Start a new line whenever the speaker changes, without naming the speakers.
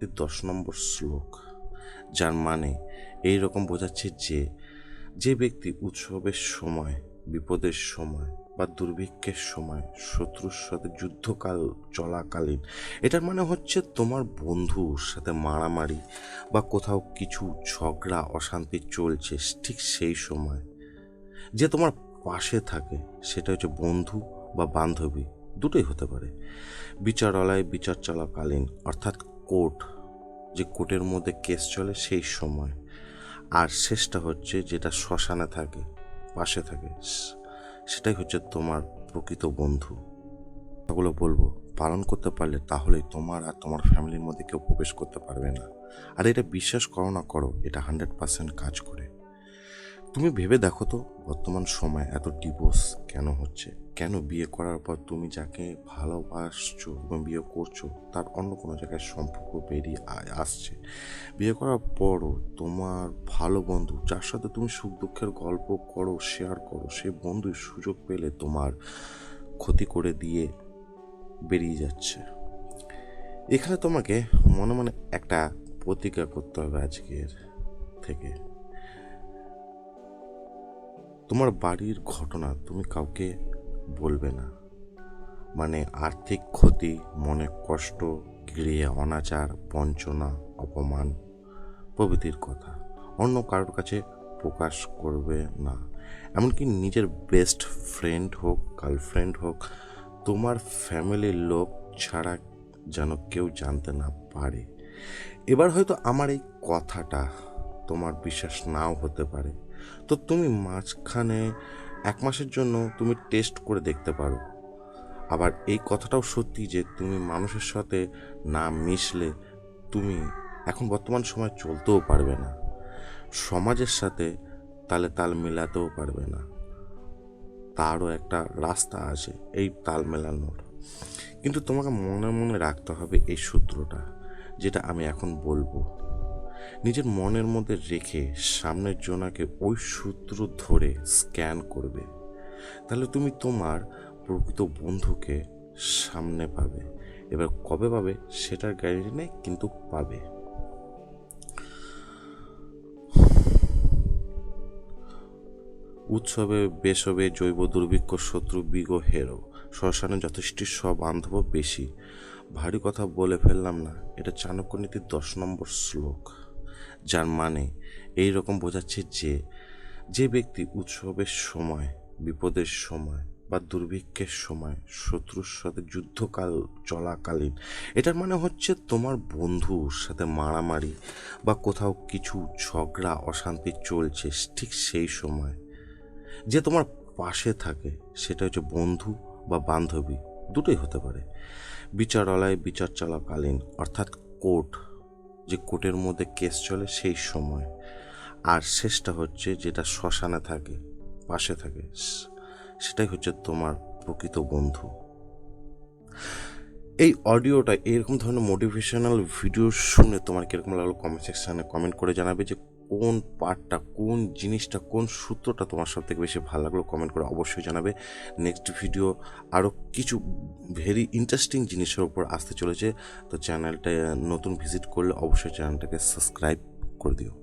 10 নম্বর শ্লোক, যার মানে এই রকম বোঝাচ্ছে যে যে ব্যক্তি উৎসবের সময়, বিপদের সময় বা দুর্ভিক্ষের সময় শত্রুর সাথে যুদ্ধকাল চলাকালীন, এটার মানে হচ্ছে তোমার বন্ধুর সাথে মারামারি বা কোথাও কিছু ঝগড়া অশান্তি চলছে, ঠিক সেই সময় যে তোমার পাশে থাকে, সেটা হচ্ছে বন্ধু বা বান্ধবী, দুটোই হতে পারে। বিচারালয়ে বিচার চলাকালীন, অর্থাৎ কোর্ট, যে কোর্টের মধ্যে কেস চলে সেই সময়। আর শেষটা হচ্ছে যেটা শ্মশানে থাকে, পাশে থাকে, সেটাই হচ্ছে তোমার প্রকৃত বন্ধু। কথাগুলো বলবো, পালন করতে পারলে তাহলেই তোমার আর তোমার ফ্যামিলির মধ্যে কেউ প্রবেশ করতে পারবে না। আর এটা বিশ্বাস করো না করো, এটা 100% কাজ করে। তুমি ভেবে দেখো তো, বর্তমান সময় এত ডিভোর্স কেন হচ্ছে? কেন বিয়ে করার পর তুমি যাকে ভালোবাসছো এবং বিয়ে করছো তার অন্য কোনো জায়গায় সম্পর্ক বেরিয়ে আসছে? বিয়ে করার পরও তোমার ভালো বন্ধু, যার সাথে তুমি সুখ দুঃখের গল্প করো, শেয়ার করো, সেই বন্ধুই সুযোগ পেলে তোমার ক্ষতি করে দিয়ে বেরিয়ে যাচ্ছে। এখানে তোমাকে মনে মনে একটা প্রতিজ্ঞা করতে হবে আজকের থেকে। তোমার বাড়ির ঘটনা তুমি কাউকে বলবে না, মানে আর্থিক ক্ষতি, মনে কষ্ট, গৃহে অনাচার, বঞ্চনা, অপমান প্রভৃতির কথা অন্য কারোর কাছে প্রকাশ করবে না। এমনকি নিজের বেস্ট ফ্রেন্ড হোক, গার্লফ্রেন্ড হোক, তোমার ফ্যামিলির লোক ছাড়া যেন কেউ জানতে না পারে। এবার হয়তো আমার এই কথাটা তোমার বিশ্বাস নাও হতে পারে, তো তুমি মাঝখানে 1 মাসের জন্য তুমি টেস্ট করে দেখতে পারো। আবার এই কথাটাও সত্যি যে তুমি মানুষের সাথে না মিশলে তুমি এখন বর্তমান সময় চলতেও পারবে না, সমাজের সাথে তালে তাল মেলাতেও পারবে না। তারও একটা রাস্তা আছে এই তাল মেলানোর। কিন্তু তোমাকে মনে মনে রাখতে হবে এই সূত্রটা, যেটা আমি এখন বলবো, নিজের মনের মধ্যে রেখে সামনের জনাকে ওই সূত্র ধরে স্ক্যান করবে। তাহলে তুমি তোমার প্রকৃত বন্ধুকে সামনে পাবে। এবার কবে পাবে সেটার গ্যারান্টি নেই, কিন্তু পাবে। উৎসবে বেসবে জৈব দুর্ভিক্ষ শত্রু বিগ হেরো, শ্মশানে যথেষ্ট সব বান্ধব বেশি। ভারী কথা বলে ফেললাম না? এটা চাণক্য নীতির 10 নম্বর শ্লোক, যার মানে এই রকম বোঝাচ্ছে যে যে ব্যক্তি উৎসবের সময়, বিপদের সময় বা দুর্ভিক্ষের সময় শত্রুর সাথে যুদ্ধকাল চলাকালীন, এটার মানে হচ্ছে তোমার বন্ধুর সাথে মারামারি বা কোথাও কিছু ঝগড়া অশান্তি চলছে, ঠিক সেই সময় যে তোমার পাশে থাকে, সেটা হচ্ছে বন্ধু বা বান্ধবী, দুটোই হতে পারে। বিচারালয়ে বিচার চলাকালীন, অর্থাৎ কোর্ট, যে কোর্টের মধ্যে কেস চলে সেই সময়। আর শেষটা হচ্ছে যেটা শ্মশানে থাকে, পাশে থাকে, সেটাই হচ্ছে তোমার প্রকৃত বন্ধু। এই অডিওটা, এরকম ধরনের মোটিভেশনাল ভিডিও শুনে তোমার কীরকম লাগলো কমেন্ট সেকশানে কমেন্ট করে জানাবে। যে কোন পার্টটা, কোন জিনিসটা, কোন সূত্রটা তোমার সব থেকে বেশি ভালো লাগলো কমেন্ট করে অবশ্যই জানাবে। নেক্সট ভিডিও আরও কিছু ভেরি ইন্টারেস্টিং জিনিসের উপর আসতে চলেছে, তো চ্যানেলটা নতুন ভিজিট করলে অবশ্যই চ্যানেলটাকে সাবস্ক্রাইব করে দিও।